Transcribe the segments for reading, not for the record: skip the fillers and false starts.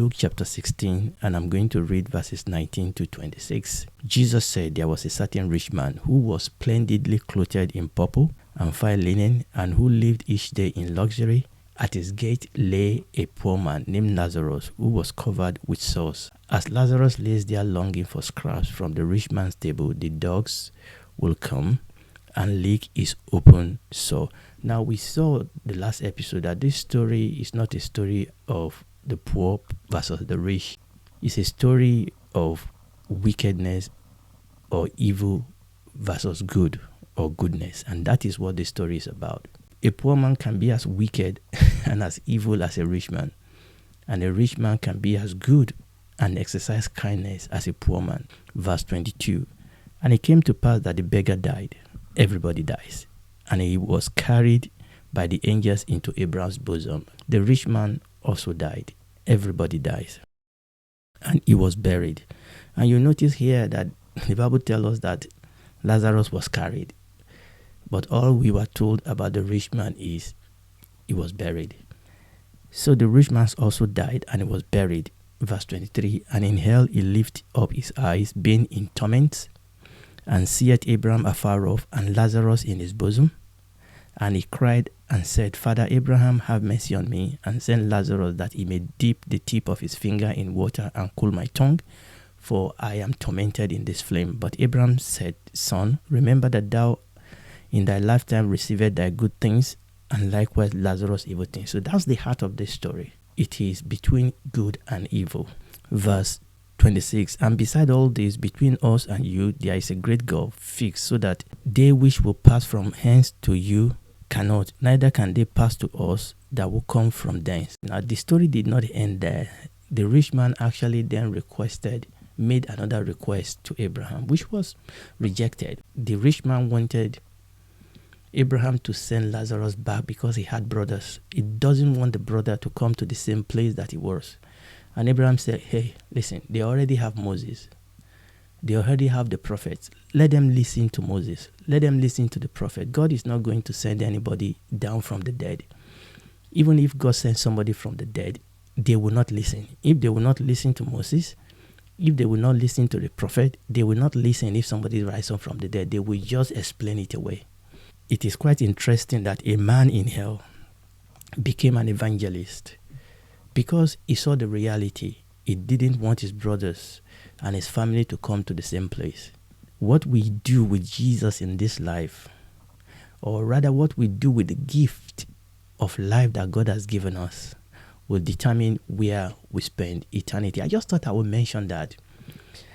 Luke chapter 16, and I'm going to read verses 19 to 26. Jesus said there was a certain rich man who was splendidly clothed in purple and fine linen, and who lived each day in luxury. At his gate lay a poor man named Lazarus, who was covered with sores. As Lazarus lays there longing for scraps from the rich man's table, the dogs will come and lick his open sore. Now, we saw the last episode that this story is not a story of the poor versus the rich. It's a story of wickedness or evil versus good or goodness. And that is what the story is about. A poor man can be as wicked and as evil as a rich man. And a rich man can be as good and exercise kindness as a poor man. Verse 22. And it came to pass that the beggar died. Everybody dies. And he was carried by the angels into Abraham's bosom. The rich man also died. Everybody dies. And he was buried. And you notice here that the Bible tells us that Lazarus was carried. But all we were told about the rich man is he was buried. So the rich man also died and he was buried. Verse 23. And in hell he lifted up his eyes, being in torment, and seeth Abraham afar off, and Lazarus in his bosom. And he cried and said, Father Abraham, have mercy on me, and send Lazarus that he may dip the tip of his finger in water and cool my tongue, for I am tormented in this flame. But Abraham said, Son, remember that thou in thy lifetime received thy good things, and likewise Lazarus evil things. So that's the heart of this story. It is between good and evil. Verse 26. And beside all this, between us and you, there is a great gulf fixed, so that they which will pass from hence to you cannot, neither can they pass to us that will come from thence. Now the story did not end there. The rich man actually then made another request to Abraham, which was rejected. The rich man wanted Abraham to send Lazarus back because he had brothers. He doesn't want the brother to come to the same place that he was. And Abraham said, hey, listen, they already have Moses. They already have the prophets. Let them listen to Moses. Let them listen to the prophet. God is not going to send anybody down from the dead. Even if God sends somebody from the dead, they will not listen. If they will not listen to Moses, if they will not listen to the prophet, they will not listen if somebody rises up from the dead. They will just explain it away. It is quite interesting that a man in hell became an evangelist because he saw the reality. He didn't want his brothers and his family to come to the same place. What we do with Jesus in this life, or rather what we do with the gift of life that God has given us, will determine where we spend eternity. I just thought I would mention that.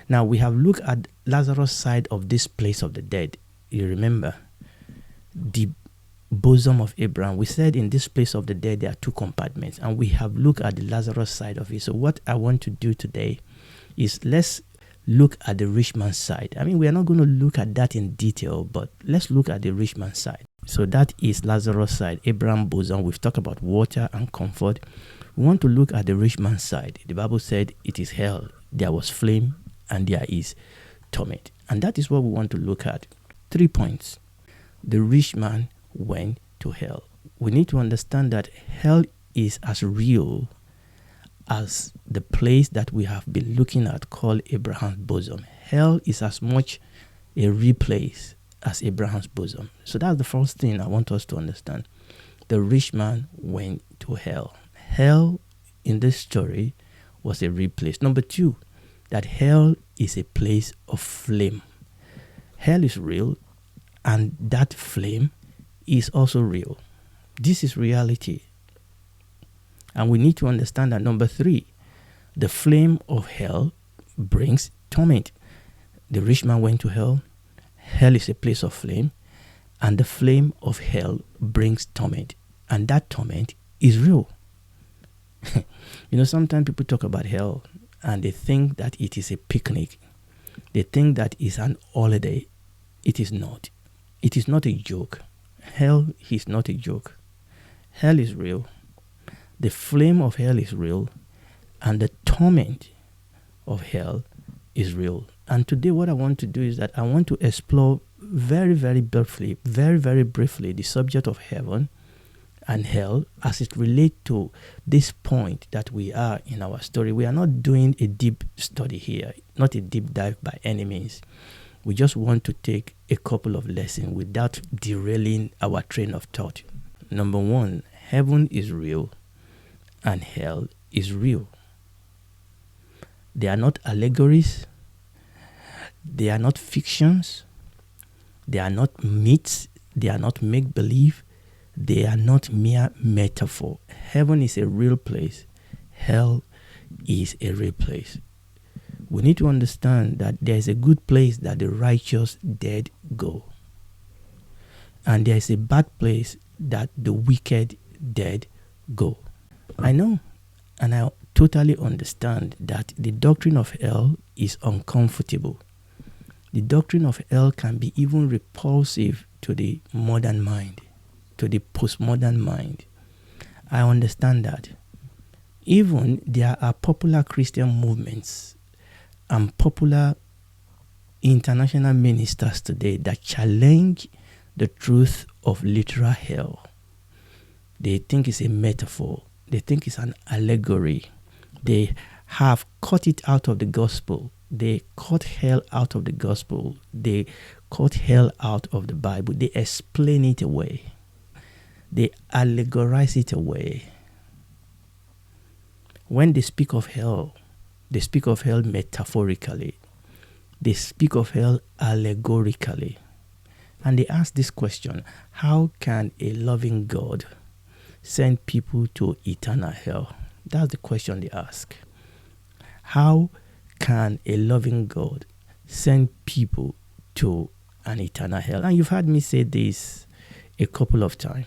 Now, we have looked at Lazarus' side of this place of the dead. You remember? The bosom of Abraham. We said in this place of the dead there are two compartments, and we have looked at the Lazarus side of it. So what I want to do today is let's look at the rich man's side. I mean, we are not going to look at that in detail, but let's look at the rich man's side. So that is Lazarus' side, Abraham's bosom. We've talked about water and comfort. We want to look at the rich man's side. The Bible said it is hell. There was flame and there is torment. And that is what we want to look at. 3 points. The rich man went to hell. We need to understand that hell is as real as the place that we have been looking at called Abraham's bosom. Hell is as much a real place as Abraham's bosom. So that's the first thing I want us to understand. The rich man went to hell. Hell in this story was a real place. Number 2, that hell is a place of flame. Hell is real, and that flame is also real. This is reality. And we need to understand that. Number 3, the flame of hell brings torment. The rich man went to hell. Hell is a place of flame, and the flame of hell brings torment. And that torment is real. Sometimes people talk about hell and they think that it is a picnic. They think that it's an holiday. It is not. It is not a joke. Hell is not a joke. Hell is real. The flame of hell is real, and the torment of hell is real. And today what I want to do is that I want to explore very, very briefly, the subject of heaven and hell as it relates to this point that we are in our story. We are not doing a deep study here, not a deep dive by any means. We just want to take a couple of lessons without derailing our train of thought. Number one, heaven is real and hell is real. They are not allegories. They are not fictions. They are not myths. They are not make-believe. They are not mere metaphor. Heaven is a real place. Hell is a real place. We need to understand that there is a good place that the righteous dead go. And there is a bad place that the wicked dead go. I know, and I totally understand that the doctrine of hell is uncomfortable. The doctrine of hell can be even repulsive to the modern mind, to the postmodern mind. I understand that. Even there are popular Christian movements and popular international ministers today that challenge the truth of literal hell. They think it's a metaphor. They think it's an allegory. They have cut it out of the gospel. They cut hell out of the gospel. They cut hell out of the Bible. They explain it away. They allegorize it away. When they speak of hell, they speak of hell metaphorically. They speak of hell allegorically. And they ask this question: how can a loving God send people to eternal hell? That's the question they ask. How can a loving God send people to an eternal hell? And you've heard me say this a couple of times.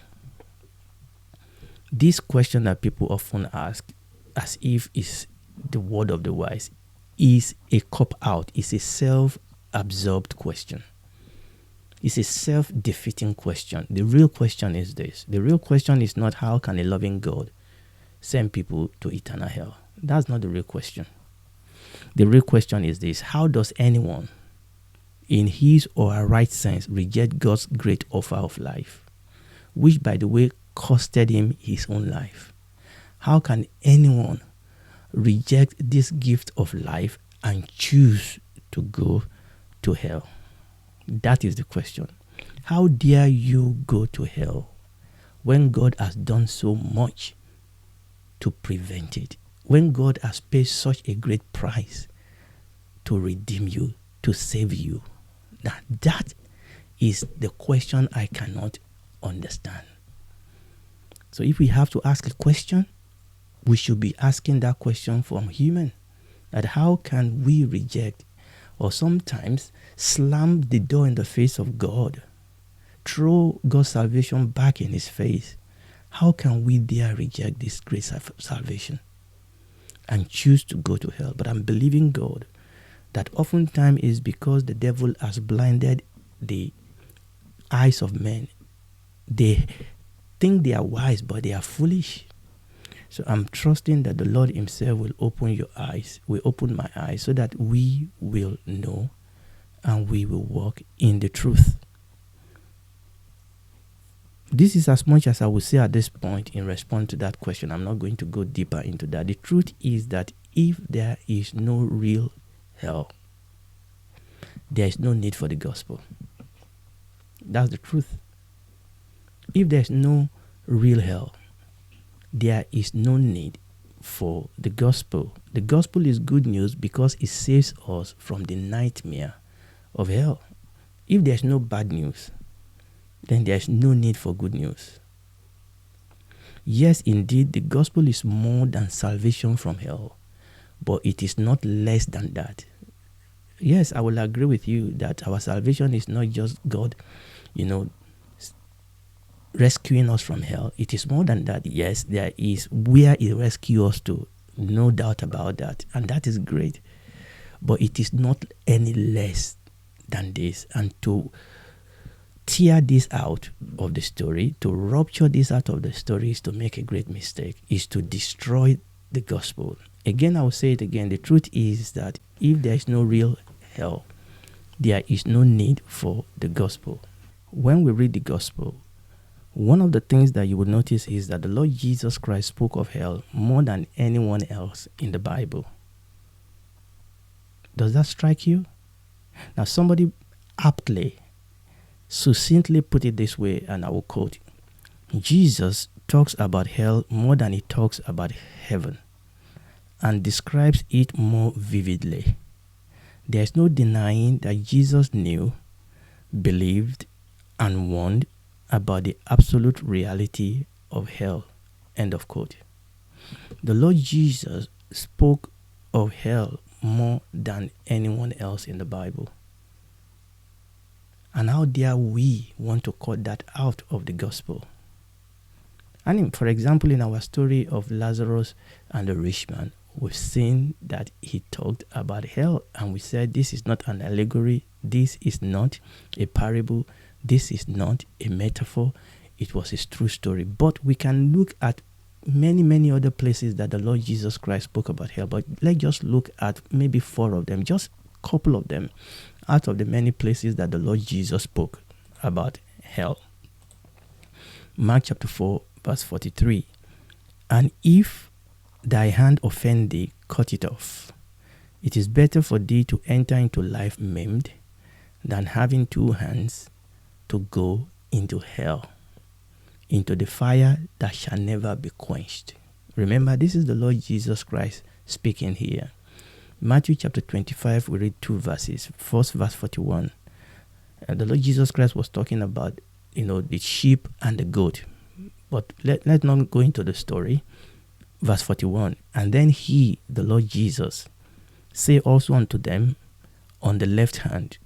This question that people often ask, as if it's the word of the wise, is a cop-out. It's a self-absorbed question. It's a self-defeating question. The real question is this. The real question is not how can a loving God send people to eternal hell. That's not the real question. The real question is this: how does anyone in his or her right sense reject God's great offer of life, which, by the way, costed him his own life? How can anyone reject this gift of life and choose to go to hell? That is the question. How dare you go to hell when God has done so much to prevent it? When God has paid such a great price to redeem you, to save you? Now that is the question I cannot understand. So if we have to ask a question, we should be asking that question from human. That how can we reject or sometimes slam the door in the face of God, throw God's salvation back in his face? How can we dare reject this great salvation and choose to go to hell? But I'm believing God that oftentimes is because the devil has blinded the eyes of men. They think they are wise, but they are foolish. So I'm trusting that the Lord himself will open your eyes, will open my eyes, so that we will know and we will walk in the truth. This is as much as I will say at this point in response to that question. I'm not going to go deeper into that. The truth is that if there is no real hell, there is no need for the gospel. That's the truth. If there's no real hell, there is no need for the gospel. The gospel is good news because it saves us from the nightmare of hell. If there's no bad news, then there's no need for good news. Yes, indeed, the gospel is more than salvation from hell, but it is not less than that. Yes, I will agree with you that our salvation is not just God, rescuing us from hell. It is more than that. Yes, there is where it rescues us to, no doubt about that, and that is great. But it is not any less than this. And to tear this out of the story, to rupture this out of the story, is to make a great mistake, is to destroy the gospel. Again, I will say it again. The truth is that if there is no real hell, there is no need for the gospel. When we read the gospel, One of the things that you will notice is that the Lord Jesus Christ spoke of hell more than anyone else in the Bible. Does that strike you? Now, somebody aptly, succinctly put it this way, and I will quote: Jesus talks about hell more than he talks about heaven, and describes it more vividly. There is no denying that Jesus knew, believed, and warned about the absolute reality of hell. End of quote. The Lord Jesus spoke of hell more than anyone else in the Bible. And how dare we want to cut that out of the gospel? And for example, in our story of Lazarus and the rich man, we've seen that he talked about hell, and we said this is not an allegory, this is not a parable, this is not a metaphor, it was his true story. But we can look at many other places that the Lord Jesus Christ spoke about hell, but let's just look at maybe 4 of them, just a couple of them out of the many places that the Lord Jesus spoke about hell. Mark chapter 4 verse 43. And if thy hand offend thee, cut it off. It is better for thee to enter into life maimed than having 2 hands to go into hell, into the fire that shall never be quenched. Remember, this is the Lord Jesus Christ speaking here. Matthew chapter 25, we read 2 verses. First verse 41. The Lord Jesus Christ was talking about, the sheep and the goat. But let's not go into the story. Verse 41. And then he, the Lord Jesus, say also unto them on the left hand,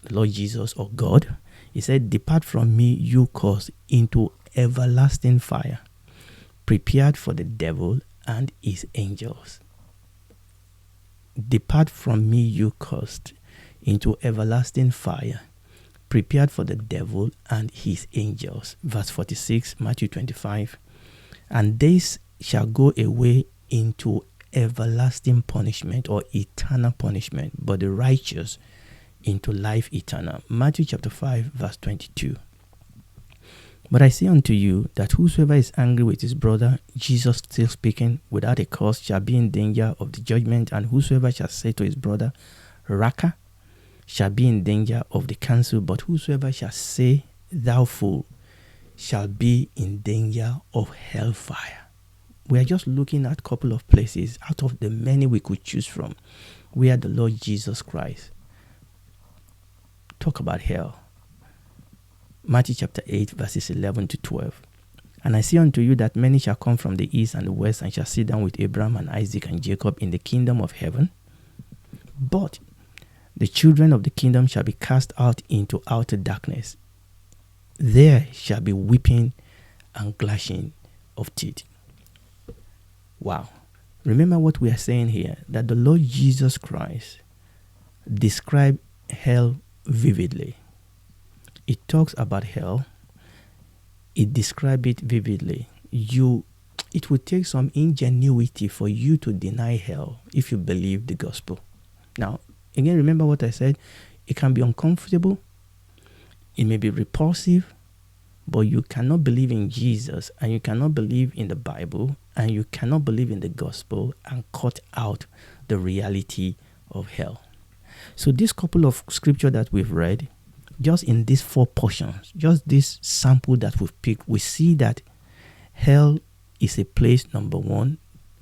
the Lord Jesus or God, he said, depart from me, you cursed, into everlasting fire, prepared for the devil and his angels. Depart from me, you cursed, into everlasting fire, prepared for the devil and his angels. Verse 46, Matthew 25. And these shall go away into everlasting punishment or eternal punishment, but the righteous into life eternal. Matthew chapter 5, verse 22. But I say unto you that whosoever is angry with his brother, Jesus still speaking, without a cause, shall be in danger of the judgment, and whosoever shall say to his brother, Raka, shall be in danger of the council, but whosoever shall say, thou fool, shall be in danger of hellfire. We are just looking at a couple of places out of the many we could choose from where the Lord Jesus Christ talk about hell. Matthew chapter 8 verses 11 to 12. And I say unto you that many shall come from the east and the west and shall sit down with Abraham and Isaac and Jacob in the kingdom of heaven. But the children of the kingdom shall be cast out into outer darkness. There shall be weeping and gnashing of teeth. Wow. Remember what we are saying here, that the Lord Jesus Christ described hell vividly. It talks about hell. It describes it vividly. It would take some ingenuity for you to deny hell if you believe the gospel. Now, again, remember what I said. It can be uncomfortable. It may be repulsive. But you cannot believe in Jesus, and you cannot believe in the Bible, and you cannot believe in the gospel and cut out the reality of hell. So this couple of scripture that we've read, just in these 4 portions, just this sample that we've picked, we see that hell is a place, number 1,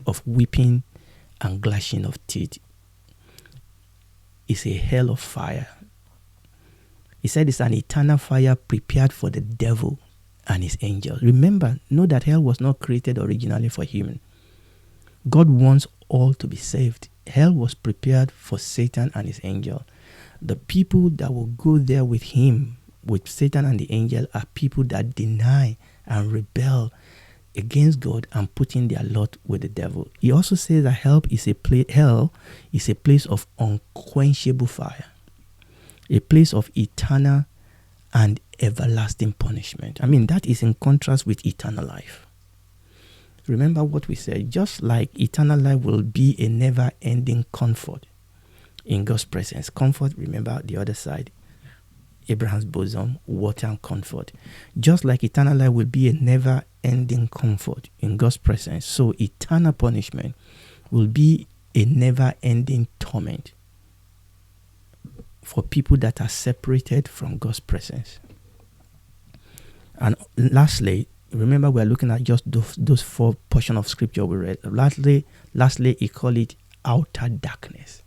of weeping and gnashing of teeth. It's a hell of fire. He said it's an eternal fire prepared for the devil and his angels. Remember, know that hell was not created originally for human. God wants all to be saved. Hell was prepared for Satan and his angel. The people that will go there with him, with Satan and the angel, are people that deny and rebel against God and put in their lot with the devil. He also says that hell is a place of unquenchable fire, a place of eternal and everlasting punishment. I mean, that is in contrast with eternal life. Remember what we said, just like eternal life will be a never-ending comfort in God's presence. Comfort, remember the other side. Abraham's bosom, water and comfort. Just like eternal life will be a never-ending comfort in God's presence, so eternal punishment will be a never-ending torment for people that are separated from God's presence. And lastly, remember we are looking at just those 4 portions of scripture we read. Lastly, he called it outer darkness.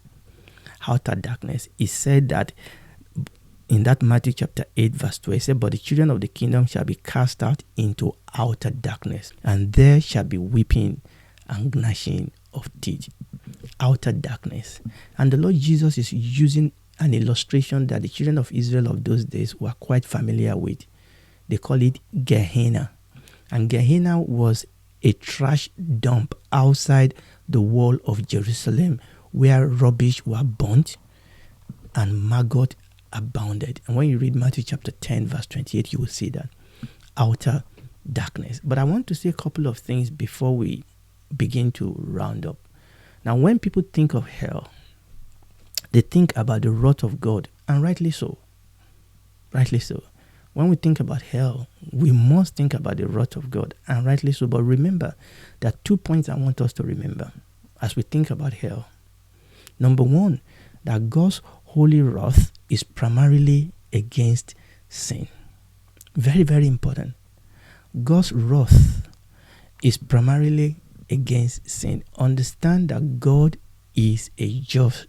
Outer darkness. He said that in that Matthew chapter 8 verse 12, he said, but the children of the kingdom shall be cast out into outer darkness, and there shall be weeping and gnashing of teeth. Outer darkness. And the Lord Jesus is using an illustration that the children of Israel of those days were quite familiar with. They call it Gehenna. And Gehenna was a trash dump outside the wall of Jerusalem where rubbish were burnt and maggot abounded. And when you read Matthew chapter 10 verse 28, you will see that. Outer darkness. But I want to say a couple of things before we begin to round up. Now, when people think of hell, they think about the wrath of God, and rightly so. Rightly so. When we think about hell, we must think about the wrath of God, and rightly so. But remember, there are 2 points I want us to remember as we think about hell. Number 1, that God's holy wrath is primarily against sin. Very, very important. God's wrath is primarily against sin. Understand that God is a judge.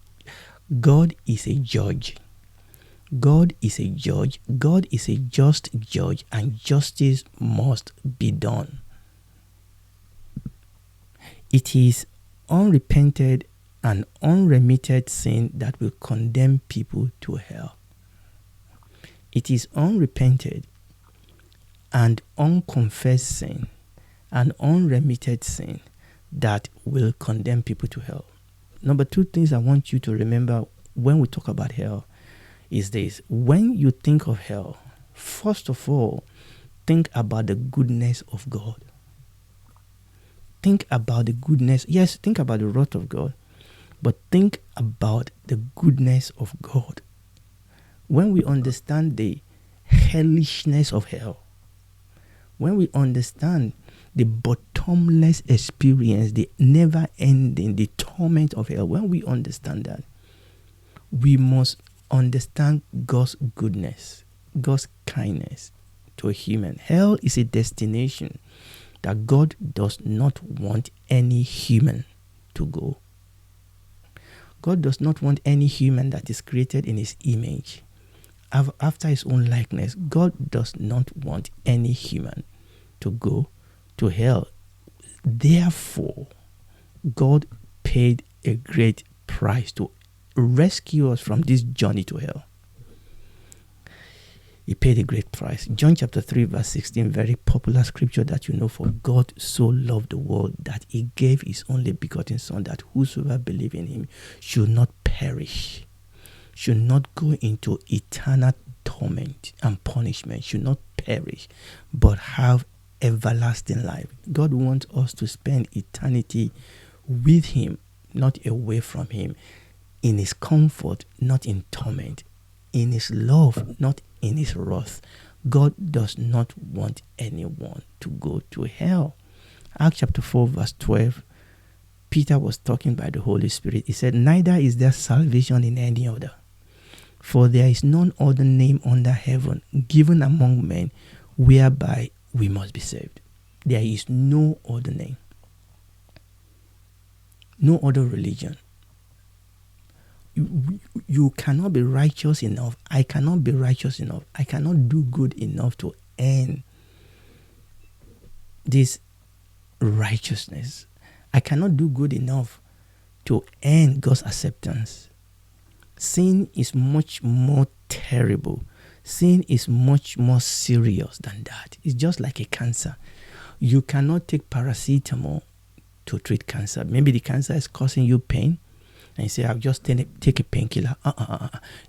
God is a judge. God is a judge. God is a just judge, and justice must be done. It is unrepented and unremitted sin that will condemn people to hell. It is unrepented and unconfessed sin and unremitted sin that will condemn people to hell. Number 2 things I want you to remember when we talk about hell is this. When you think of hell, first of all, think about the goodness of God. Think about the goodness. Yes, think about the wrath of God, but think about the goodness of God. When we understand the hellishness of hell, when we understand the bottomless experience, the never ending, the torment of hell, when we understand that, we must understand God's goodness, God's kindness to a human. Hell is a destination that God does not want any human to go. God does not want any human that is created in his image, after his own likeness. God does not want any human to go to hell. Therefore, God paid a great price to rescue us from this journey to hell. He paid a great price. John chapter 3 verse 16, very popular scripture that you know. For God so loved the world that he gave his only begotten son, that whosoever believe in him should not perish, should not go into eternal torment and punishment, should not perish, but have everlasting life. God wants us to spend eternity with him, not away from him, in his comfort, not in torment, in his love, not in his wrath. God does not want anyone to go to hell. Acts chapter 4 verse 12, Peter was talking by the Holy Spirit. He said, neither is there salvation in any other, for there is none other name under heaven given among men whereby we must be saved. There is no other name, no other religion. You cannot be righteous enough. I cannot be righteous enough. I cannot do good enough to earn this righteousness. I cannot do good enough to earn God's acceptance. Sin is much more terrible. Sin is much more serious than that. It's just like a cancer. You cannot take paracetamol to treat cancer. Maybe the cancer is causing you pain, and you say, I'll just take a painkiller.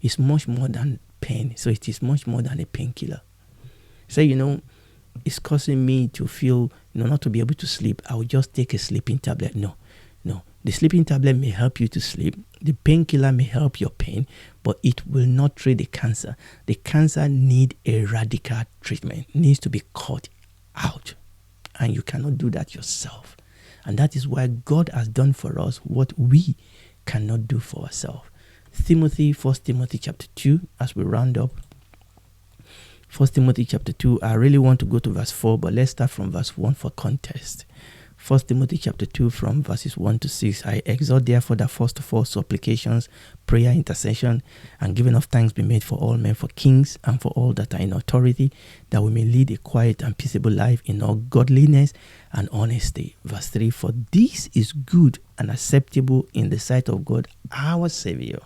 It's much more than pain. So it is much more than a painkiller. Say, it's causing me to feel, not to be able to sleep. I will just take a sleeping tablet. No. The sleeping tablet may help you to sleep. The painkiller may help your pain, but it will not treat the cancer. The cancer needs a radical treatment. It needs to be cut out. And you cannot do that yourself. And that is why God has done for us what we cannot do for ourselves. 1 Timothy chapter 2, as we round up. 1 Timothy chapter 2, I really want to go to verse 4, but let's start from verse 1 for context. 1 Timothy chapter 2 from verses 1 to 6. I exhort therefore that first of all supplications, prayer, intercession, and giving of thanks be made for all men, for kings, and for all that are in authority, that we may lead a quiet and peaceable life in all godliness and honesty. Verse 3, for this is good and acceptable in the sight of God our Savior.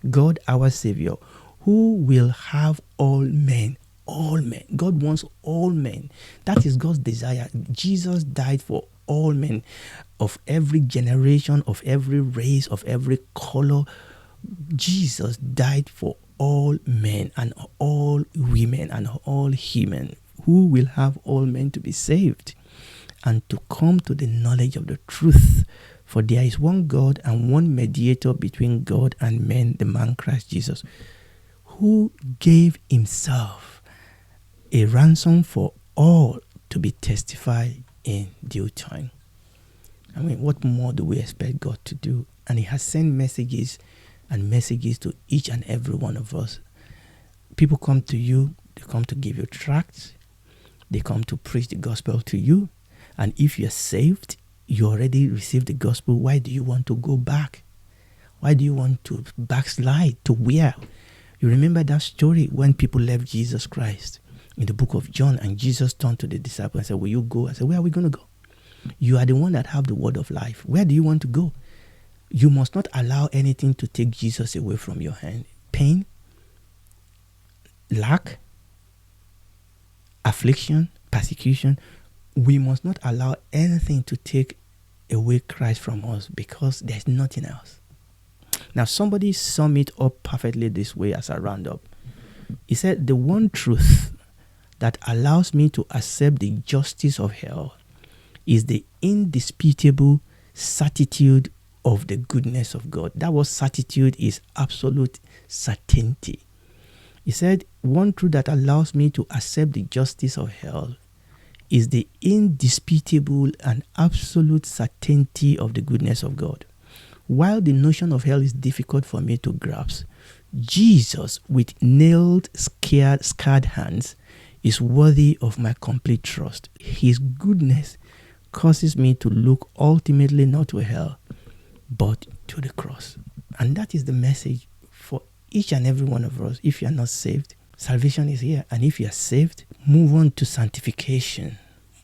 God our Savior, who will have all men. All men. God wants all men. That is God's desire. Jesus died for all men of every generation, of every race, of every color. Jesus died for all men and all women and all human, who will have all men to be saved and to come to the knowledge of the truth. For there is one God and one mediator between God and men, the man Christ Jesus, who gave himself a ransom for all to be testified in due time. I mean, what more do we expect God to do? And he has sent messages and messages to each and every one of us. People come to you, they come to give you tracts, they come to preach the gospel to you. And if you're saved, you already received the gospel, why do you want to go back? Why do you want to backslide? To where? You remember that story when people left Jesus Christ in the book of John, and Jesus turned to the disciples and said, will you go? I said, where are we going to go? You are the one that have the word of life. Where do you want to go? You must not allow anything to take Jesus away from your hand. Pain, lack, affliction, persecution. We must not allow anything to take away Christ from us, because there's nothing else. Now, somebody summed it up perfectly this way as I round up. He said, the one truth that allows me to accept the justice of hell is the indisputable certitude of the goodness of God. That word certitude is absolute certainty. He said, one truth that allows me to accept the justice of hell is the indisputable and absolute certainty of the goodness of God. While the notion of hell is difficult for me to grasp, Jesus, with nailed, scarred hands, is worthy of my complete trust. His goodness causes me to look ultimately not to hell, but to the cross. And that is the message for each and every one of us. If you are not saved, salvation is here. And if you are saved, move on to sanctification.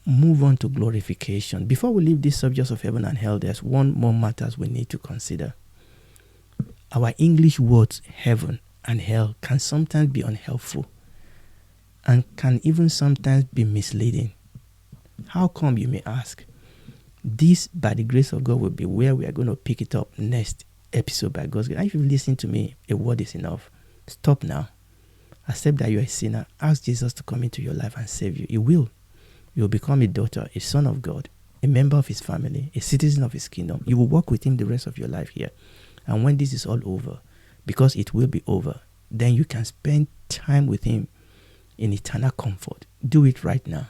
Move on to glorification. Before we leave these subjects of heaven and hell, there's one more matters we need to consider. Our English words, heaven and hell, can sometimes be unhelpful and can even sometimes be misleading. How come, you may ask? This, by the grace of God, will be where we are going to pick it up next episode by God's grace. And if you've listened to me, a word is enough. Stop now. Accept that you are a sinner. Ask Jesus to come into your life and save you. He will. You will become a daughter, a son of God, a member of his family, a citizen of his kingdom. You will walk with him the rest of your life here. And when this is all over, because it will be over, then you can spend time with him in eternal comfort. Do it right now.